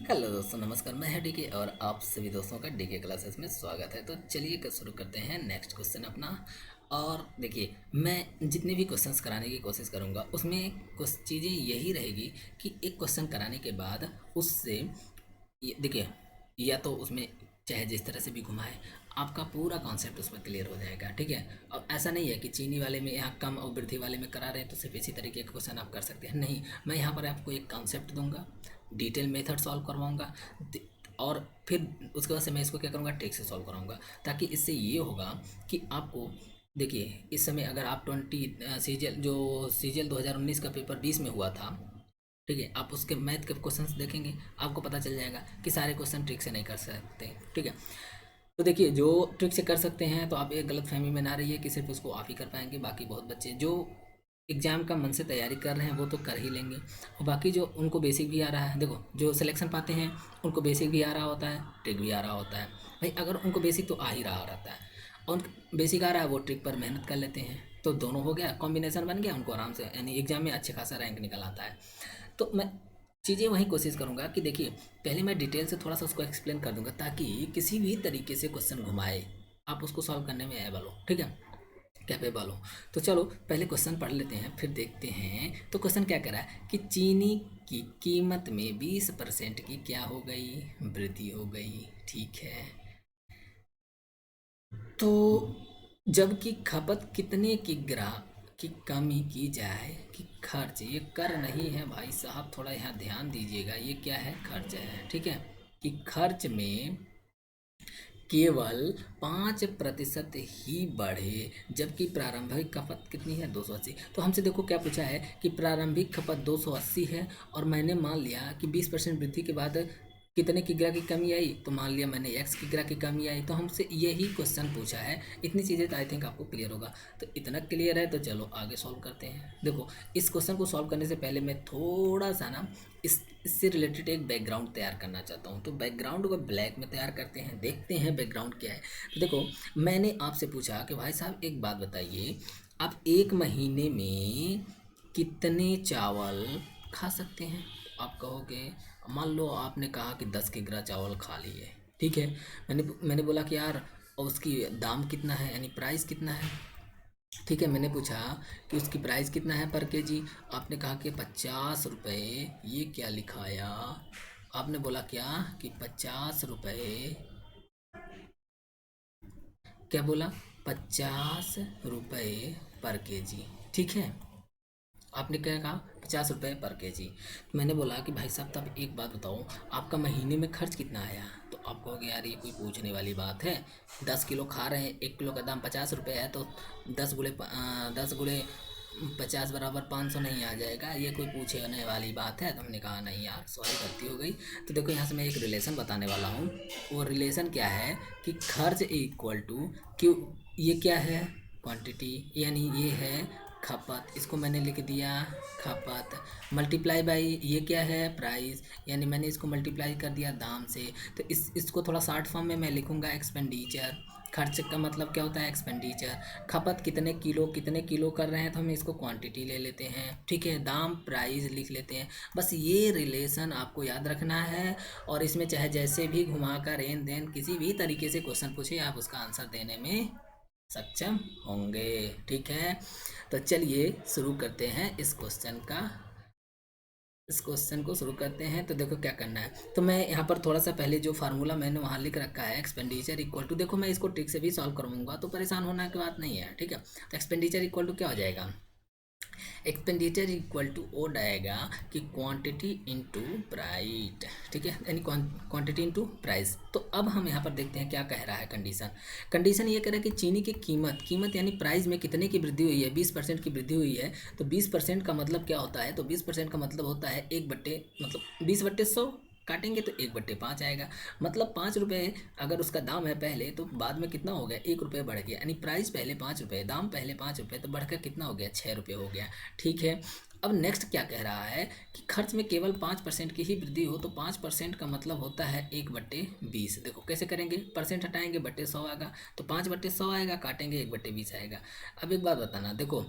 Hello दोस्तों, नमस्कार। मैं है डीके और आप सभी दोस्तों का डीके क्लासेस में स्वागत है। तो चलिए शुरू करते हैं नेक्स्ट क्वेश्चन अपना। और देखिए, मैं जितने भी क्वेश्चंस कराने की कोशिश करूँगा उसमें कुछ चीज़ें यही रहेगी कि एक क्वेश्चन कराने के बाद उससे देखिए, या तो उसमें चाहे जिस तरह से भी घुमाए, आपका पूरा कॉन्सेप्ट उसमें क्लियर हो जाएगा। ठीक है। और ऐसा नहीं है कि चीनी वाले में यहाँ कम और वृद्धि वाले में करा रहे हैं तो सिर्फ इसी तरीके के क्वेश्चन आप कर सकते हैं। नहीं, मैं यहाँ पर आपको एक कॉन्सेप्ट दूंगा, डिटेल मेथड सॉल्व करवाऊंगा, और फिर उसके बाद से मैं इसको क्या करूँगा, ट्रिक से सॉल्व कराऊंगा। ताकि इससे ये होगा कि आपको देखिए, इस समय अगर आप 20 सीजीएल 2019 का पेपर 20 में हुआ था, ठीक है, आप उसके मैथ के क्वेश्चंस देखेंगे, आपको पता चल जाएगा कि सारे क्वेश्चन ट्रिक से नहीं कर सकते। ठीक है। तो देखिए, जो ट्रिक से कर सकते हैं तो आप एक गलत फहमी में ना रहिए कि सिर्फ उसको आप ही कर पाएंगे। बाकी बहुत बच्चे जो एग्ज़ाम का मन से तैयारी कर रहे हैं वो तो कर ही लेंगे। और बाकी जो उनको बेसिक भी आ रहा है, देखो जो सिलेक्शन पाते हैं उनको बेसिक भी आ रहा होता है, ट्रिक भी आ रहा होता है। भाई अगर उनको बेसिक तो आ ही रहा रहता है और बेसिक आ रहा है, वो ट्रिक पर मेहनत कर लेते हैं, तो दोनों हो गया, कॉम्बिनेशन बन गया, उनको आराम से यानी एग्ज़ाम में अच्छे खासा रैंक निकल आता है। तो मैं चीज़ें वहीं कोशिश करूँगा कि देखिए, पहले मैं डिटेल से थोड़ा सा उसको एक्सप्लेन कर दूंगा ताकि किसी भी तरीके से क्वेश्चन घुमाए आप उसको सॉल्व करने में एबल हो। ठीक है, कैपेबल हो। तो चलो पहले क्वेश्चन पढ़ लेते हैं, फिर देखते हैं। तो क्वेश्चन क्या कह रहा है कि चीनी की कीमत में 20% की क्या हो गई, वृद्धि हो गई। ठीक है। तो जबकि खपत कितने की ग्राह की कमी की जाए कि खर्च, ये कर नहीं है भाई साहब, थोड़ा यहाँ ध्यान दीजिएगा, ये क्या है, खर्च है। ठीक है, कि खर्च में केवल 5% ही बढ़े, जबकि प्रारंभिक खपत कितनी है, 280। तो हमसे देखो क्या पूछा है कि प्रारंभिक खपत 280 है, और मैंने मान लिया कि 20% वृद्धि के बाद कितने किग्रा की कमी आई, तो मान लिया मैंने एक्स किग्रा की कमी आई। तो हमसे यही क्वेश्चन पूछा है। इतनी चीज़ें तो आई थिंक आपको क्लियर होगा। तो इतना क्लियर है तो चलो आगे सॉल्व करते हैं। देखो, इस क्वेश्चन को सॉल्व करने से पहले मैं थोड़ा सा ना इससे रिलेटेड एक बैकग्राउंड तैयार करना चाहता हूँ। तो बैकग्राउंड को ब्लैक में तैयार करते हैं, देखते हैं बैकग्राउंड क्या है। तो देखो, मैंने आपसे पूछा कि भाई साहब एक बात बताइए, आप एक महीने में कितने चावल खा सकते हैं। आप कहोगे, मान लो आपने कहा कि 10 किग्रा चावल खा लिए। ठीक है। मैंने बोला कि यार, और उसकी दाम कितना है, यानी प्राइस कितना है। ठीक है, मैंने पूछा कि उसकी प्राइस कितना है पर केजी। आपने कहा कि 50 रुपये। ये क्या लिखाया, आपने बोला क्या कि 50 रुपये, क्या बोला, 50 रुपये पर केजी। ठीक है, आपने क्या कहा, 50 रुपये पर केजी। मैंने बोला कि भाई साहब तब एक बात बताओ, आपका महीने में खर्च कितना आया। तो आप कहोगे यार ये कोई पूछने वाली बात है, 10 किलो खा रहे हैं, 1 किलो का दाम 50 रुपये है, तो 10 गुणे 50 बराबर 500 नहीं आ जाएगा, ये कोई पूछने वाली बात है। तो हमने कहा नहीं यार, सॉरी, गलती हो गई। तो देखो, यहाँ से मैं एक रिलेशन बताने वाला हूँ। वो रिलेशन क्या है कि खर्च इक्वल टू क्यों, ये क्या है, क्वांटिटी, यानी ये है खपत, इसको मैंने लिख दिया खपत, मल्टीप्लाई बाई ये क्या है, प्राइस, यानी मैंने इसको मल्टीप्लाई कर दिया दाम से। तो इसको थोड़ा शॉर्ट फॉर्म में मैं लिखूंगा एक्सपेंडिचर। खर्च का मतलब क्या होता है, एक्सपेंडिचर। खपत कितने किलो कर रहे हैं, तो हम इसको क्वांटिटी ले लेते हैं। ठीक है, दाम प्राइस लिख लेते हैं। बस ये रिलेशन आपको याद रखना है, और इसमें चाहे जैसे भी घुमा कर एन देन किसी भी तरीके से क्वेश्चन पूछे, आप उसका आंसर देने में सक्षम होंगे। ठीक है। तो चलिए शुरू करते हैं इस क्वेश्चन को शुरू करते हैं। तो देखो क्या करना है, तो मैं यहाँ पर थोड़ा सा पहले जो फार्मूला मैंने वहाँ लिख रखा है, एक्सपेंडिचर इक्वल टू, देखो मैं इसको ट्रिक से भी सॉल्व करूँगा तो परेशान होने की बात नहीं है। ठीक है, तो एक्सपेंडिचर इक्वल टू क्या हो जाएगा, एक्सपेंडिचर इक्वल टू ओ आएगा कि क्वांटिटी इनटू प्राइस। ठीक है, यानी क्वांटिटी इनटू प्राइस। तो अब हम यहाँ पर देखते हैं क्या कह रहा है कंडीशन। कंडीशन ये कह रहा है कि चीनी की कीमत यानी प्राइस में कितने की वृद्धि हुई है, 20% की वृद्धि हुई है। तो 20% का मतलब क्या होता है, तो 20% का मतलब होता है 1/, मतलब 20/100 काटेंगे तो 1/5 आएगा। मतलब 5 रुपये अगर उसका दाम है पहले, तो बाद में कितना हो गया, 1 रुपये बढ़ गया, यानी प्राइस पहले 5 रुपये, दाम पहले 5 रुपये, तो बढ़कर कितना हो गया, 6 रुपये हो गया। ठीक है। अब नेक्स्ट क्या कह रहा है कि खर्च में केवल 5% की ही वृद्धि हो, तो 5% का मतलब होता है 1/20। देखो कैसे करेंगे, परसेंट हटाएंगे, 1/100 आएगा, तो 5/100 आएगा, काटेंगे 1/20 आएगा। अब एक बात बताना, देखो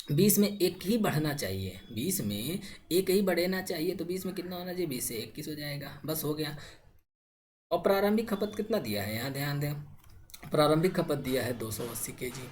20 में एक ही बढ़ना चाहिए, 20 में एक ही बढ़ना चाहिए, तो 20 में कितना होना चाहिए, 20 से 21 हो जाएगा, बस हो गया। और प्रारंभिक खपत कितना दिया है, यहाँ ध्यान दें, प्रारंभिक खपत दिया है 280 केजी।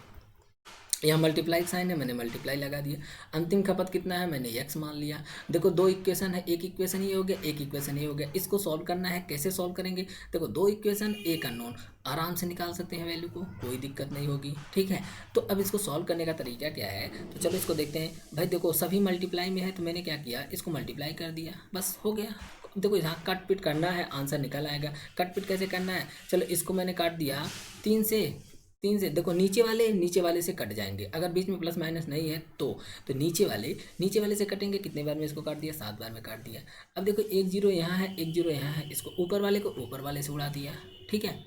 यहाँ मल्टीप्लाई साइन है, मैंने मल्टीप्लाई लगा दिया। अंतिम खपत कितना है, मैंने एक्स मान लिया। देखो दो इक्वेशन है, एक इक्वेशन ये हो गया, एक इक्वेशन ये हो गया। इसको सॉल्व करना है, कैसे सॉल्व करेंगे, देखो दो इक्वेशन एक अननोन, आराम से निकाल सकते हैं वैल्यू को, कोई दिक्कत नहीं होगी, ठीक है। तो अब इसको सॉल्व करने का तरीका क्या है, तो चलो इसको देखते हैं। भाई देखो सभी मल्टीप्लाई में है, तो मैंने क्या किया, इसको मल्टीप्लाई कर दिया, बस हो गया। देखो यहाँ कट पिट करना है, आंसर निकल आएगा। कट पिट कैसे करना है, चलो इसको मैंने काट दिया 3 से, 3 से देखो नीचे वाले से कट जाएंगे, अगर बीच में प्लस माइनस नहीं है तो नीचे वाले से कटेंगे। कितने बार में इसको काट दिया, 7 बार में काट दिया। अब देखो एक जीरो यहाँ है, एक जीरो यहाँ है, इसको ऊपर वाले को ऊपर वाले से उड़ा दिया, ठीक है,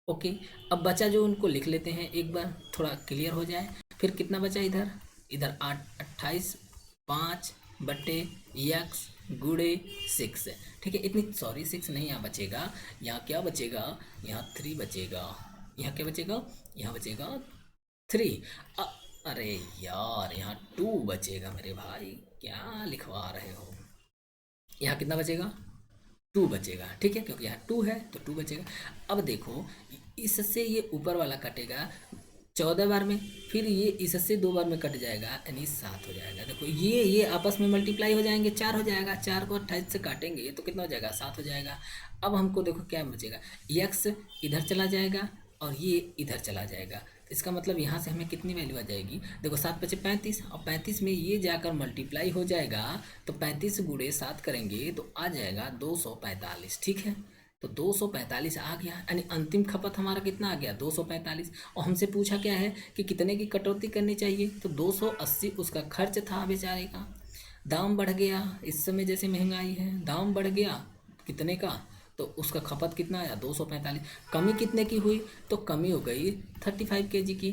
ओके। अब बचा जो उनको लिख लेते हैं एक बार, थोड़ा क्लियर हो जाए। फिर कितना बचा इधर, इधर 28 5 बटे एक्स गुड़े 6, ठीक है। इतनी सॉरी 6 नहीं यहाँ बचेगा, यहाँ क्या बचेगा, यहाँ 3 बचेगा। यहाँ क्या बचेगा, यहाँ बचेगा 3। अरे यार यहाँ 2 बचेगा मेरे भाई, क्या लिखवा रहे हो। यहाँ कितना बचेगा, 2 बचेगा, ठीक है, क्योंकि यहाँ 2 है तो 2 बचेगा। अब देखो इससे ये ऊपर वाला कटेगा 14 बार में, फिर ये इससे 2 बार में कट जाएगा, यानी 7 हो जाएगा। देखो ये आपस में मल्टीप्लाई हो जाएंगे, 4 हो जाएगा, 4 को 28 से काटेंगे तो कितना हो जाएगा, 7 हो जाएगा। अब हमको देखो क्या बचेगा, एक्स इधर चला जाएगा और ये इधर चला जाएगा, तो इसका मतलब यहाँ से हमें कितनी वैल्यू आ जाएगी, देखो 7 बचे 35, और 35 में ये जाकर मल्टीप्लाई हो जाएगा, तो 35 गुणे 7 करेंगे तो आ जाएगा 245, ठीक है। तो 245 आ गया, यानी अंतिम खपत हमारा कितना आ गया, 245। और हमसे पूछा क्या है कि कितने की कटौती करनी चाहिए, तो 280 उसका खर्च था बेचारे का। दाम बढ़ गया, इस समय जैसे महंगाई है, दाम बढ़ गया कितने का, तो उसका खपत कितना आया, 245। कमी कितने की हुई, तो कमी हो गई 35 केजी की।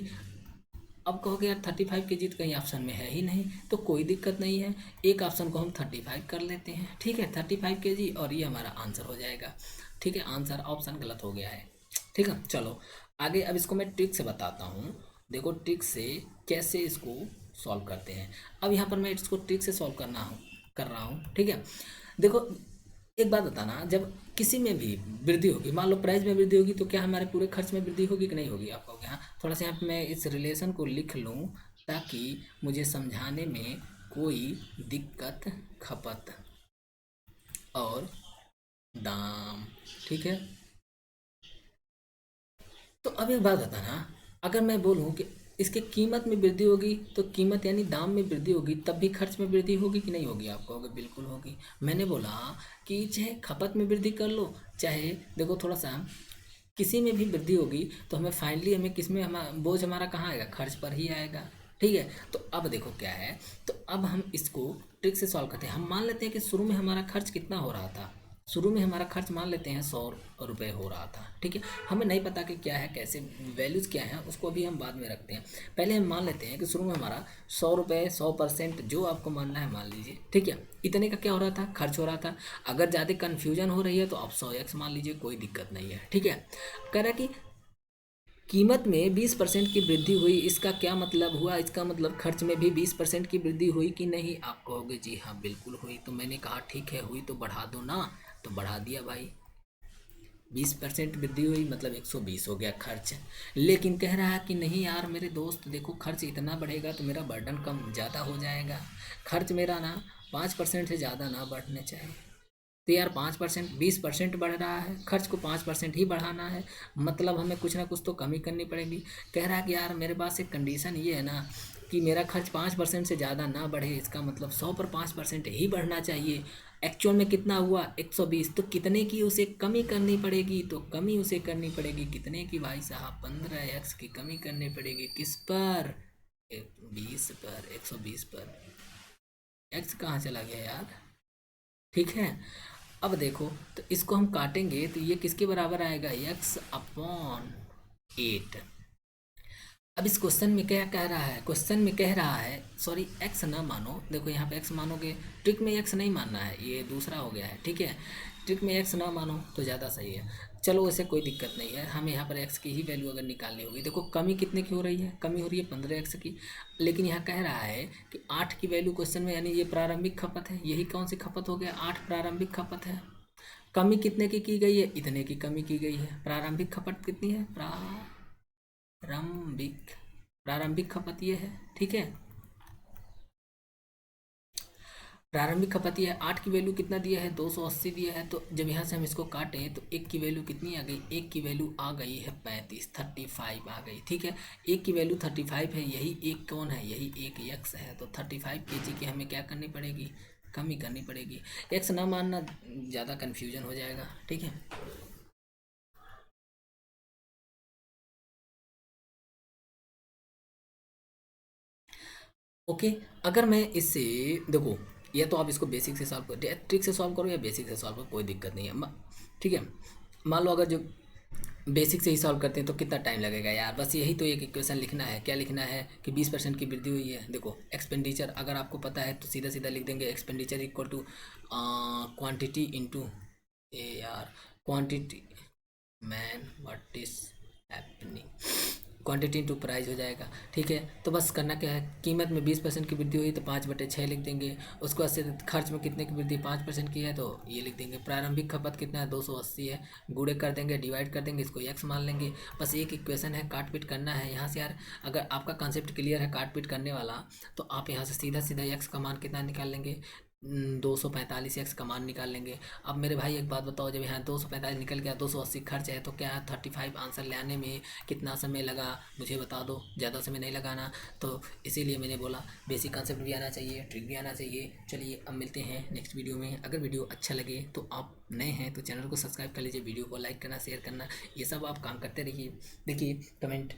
अब कहोगे यार 35 केजी तो कहीं ऑप्शन में है ही नहीं, तो कोई दिक्कत नहीं है, एक ऑप्शन को हम 35 कर लेते हैं, ठीक है, 35 केजी, और ये हमारा आंसर हो जाएगा, ठीक है। आंसर ऑप्शन गलत हो गया है, ठीक है। चलो आगे, अब इसको मैं ट्रिक से बताता हूँ। देखो ट्रिक से कैसे इसको सॉल्व करते हैं। अब यहाँ पर मैं इसको ट्रिक से सॉल्व कर रहा हूँ, ठीक है। देखो एक बात बताना, जब किसी में भी वृद्धि होगी, मान लो प्राइस में वृद्धि होगी, तो क्या हमारे पूरे खर्च में वृद्धि होगी कि नहीं होगी, आप कहोगे हाँ। थोड़ा सा यहाँ पे मैं इस रिलेशन को लिख लूँ ताकि मुझे समझाने में कोई दिक्कत, खपत और दाम, ठीक है। तो अब एक बात बताना, अगर मैं बोलूँ कि इसके कीमत में वृद्धि होगी, तो कीमत यानी दाम में वृद्धि होगी, तब भी खर्च में वृद्धि होगी कि नहीं होगी, आप कहोगे बिल्कुल होगी। मैंने बोला कि चाहे खपत में वृद्धि कर लो, चाहे देखो थोड़ा सा किसी में भी वृद्धि होगी, तो हमें फाइनली हमें किस में, हम बोझ हमारा कहाँ आएगा, खर्च पर ही आएगा, ठीक है। तो अब देखो क्या है, तो अब हम इसको ट्रिक से सॉल्व करते हैं। हम मान लेते हैं कि शुरू में हमारा खर्च कितना हो रहा था, शुरू में हमारा खर्च मान लेते हैं 100 रुपये हो रहा था, ठीक है। हमें नहीं पता कि क्या है, कैसे वैल्यूज़ क्या है, उसको अभी हम बाद में रखते हैं। पहले हम मान लेते हैं कि शुरू में हमारा 100 रुपये, 100%, जो आपको मानना है मान लीजिए, ठीक है। इतने का क्या हो रहा था, खर्च हो रहा था। अगर ज़्यादा कन्फ्यूजन हो रही है तो आप 100x मान लीजिए, कोई दिक्कत नहीं है, ठीक है। कह रहा है कि कीमत में 20% की वृद्धि हुई, इसका क्या मतलब हुआ, इसका मतलब खर्च में भी 20% की वृद्धि हुई कि नहीं, आप कहोगे जी हाँ बिल्कुल हुई। तो मैंने कहा ठीक है, हुई तो बढ़ा दो ना, तो बढ़ा दिया भाई, 20% वृद्धि हुई मतलब 120 हो गया खर्च। लेकिन कह रहा है कि नहीं यार मेरे दोस्त, देखो खर्च इतना बढ़ेगा तो मेरा बर्डन कम ज़्यादा हो जाएगा, खर्च मेरा ना 5% से ज़्यादा ना बढ़ने चाहिए। तो यार 5%, 20% बढ़ रहा है, खर्च को 5% ही बढ़ाना है, मतलब हमें कुछ ना कुछ तो कमी करनी पड़ेगी। कह रहा है कि यार मेरे पास एक कंडीशन ये है ना कि मेरा खर्च 5% से ज़्यादा ना बढ़े, इसका मतलब 100 पर 5% ही बढ़ना चाहिए। एक्चुअल में कितना हुआ, 120, तो कितने की उसे कमी करनी पड़ेगी, तो कमी उसे करनी पड़ेगी कितने की भाई साहब, 15x की कमी करनी पड़ेगी, किस पर, 20 पर, 120 पर। एक्स कहाँ चला गया यार, ठीक है। अब देखो तो इसको हम काटेंगे तो ये किसके बराबर आएगा, x/8। अब इस क्वेश्चन में क्या कह रहा है, क्वेश्चन में कह रहा है सॉरी एक्स ना मानो, देखो यहाँ पे एक्स मानोगे, ट्रिक में एक्स नहीं मानना है, ये दूसरा हो गया है, ठीक है। ट्रिक में एक्स ना मानो तो ज़्यादा सही है। चलो वैसे कोई दिक्कत नहीं है, हमें यहाँ पर एक्स की ही वैल्यू अगर निकालनी होगी, देखो कमी कितने की हो रही है, कमी हो रही है 15x की। लेकिन यहाँ कह रहा है कि 8 की वैल्यू क्वेश्चन में, यानी ये प्रारंभिक खपत है, यही कौन सी खपत हो गया, 8 प्रारंभिक खपत है। कमी कितने की गई है, इतने की कमी की गई है। प्रारंभिक खपत कितनी है, प्रारंभिक प्रारंभिक खपत ये है, ठीक है। प्रारंभिक खपत ये है, 8 की वैल्यू कितना दिया है, 280 दिया है। तो जब यहाँ से हम इसको काटें तो एक की वैल्यू कितनी आ गई, एक की वैल्यू आ गई है 35 आ गई, ठीक है। एक की वैल्यू 35 है, यही एक कौन है, यही एक यक्स है। तो 35 kg की हमें क्या करनी पड़ेगी, कमी करनी पड़ेगी। एक्स ना मानना, ज़्यादा कन्फ्यूजन हो जाएगा, ठीक है। ओके, अगर मैं इससे, देखो या तो आप इसको बेसिक से सॉल्व करो, ट्रिक से सॉल्व करो या बेसिक से सॉल्व करो, कोई दिक्कत नहीं है। ठीक है, मान लो अगर जो बेसिक से ही सॉल्व करते हैं तो कितना टाइम लगेगा यार, बस यही तो एक इक्वेशन लिखना है। क्या लिखना है कि 20% की वृद्धि हुई है। देखो एक्सपेंडिचर अगर आपको पता है तो सीधा सीधा लिख देंगे, expenditure equal to quantity into ए यार, quantity man what is happening, quantity into price हो जाएगा, ठीक है। तो बस करना क्या है, कीमत में 20% की वृद्धि हुई तो 5/6 लिख देंगे। उसके बाद से खर्च में कितने की वृद्धि, 5% की है तो ये लिख देंगे। प्रारंभिक खपत कितना है, 280 है, गुणे कर देंगे, डिवाइड कर देंगे, इसको एक्स मान लेंगे। बस एक इक्वेशन है, काट पीट करना है यहाँ से यार। अगर आपका कॉन्सेप्ट क्लियर है काट पीट करने वाला, तो आप यहाँ से सीधा सीधा एक्स का मान कितना निकाल लेंगे, 245x का मान निकाल लेंगे। अब मेरे भाई एक बात बताओ, जब यहाँ 245 निकल गया, 280 खर्च है, तो क्या है 35 आंसर लाने में कितना समय लगा, मुझे बता दो। ज़्यादा समय नहीं लगाना, तो इसीलिए मैंने बोला बेसिक कॉन्सेप्ट भी आना चाहिए, ट्रिक भी आना चाहिए। चलिए अब मिलते हैं नेक्स्ट वीडियो में। अगर वीडियो अच्छा लगे तो आप नए हैं तो चैनल को सब्सक्राइब कर लीजिए, वीडियो को लाइक करना, शेयर करना, ये सब आप काम करते रहिए। देखिए कमेंट,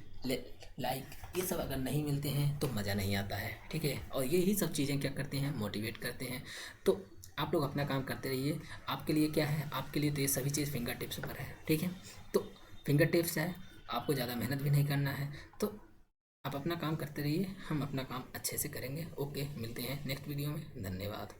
लाइक, ये सब अगर नहीं मिलते हैं तो मज़ा नहीं आता है, ठीक है। और यही सब चीज़ें क्या करते हैं, मोटिवेट करते हैं। तो आप लोग अपना काम करते रहिए। आपके लिए क्या है, आपके लिए तो ये सभी चीज़ फिंगर टिप्स पर है, ठीक है। तो फिंगर टिप्स है, आपको ज़्यादा मेहनत भी नहीं करना है। तो आप अपना काम करते रहिए, हम अपना काम अच्छे से करेंगे। ओके, मिलते हैं नेक्स्ट वीडियो में, धन्यवाद।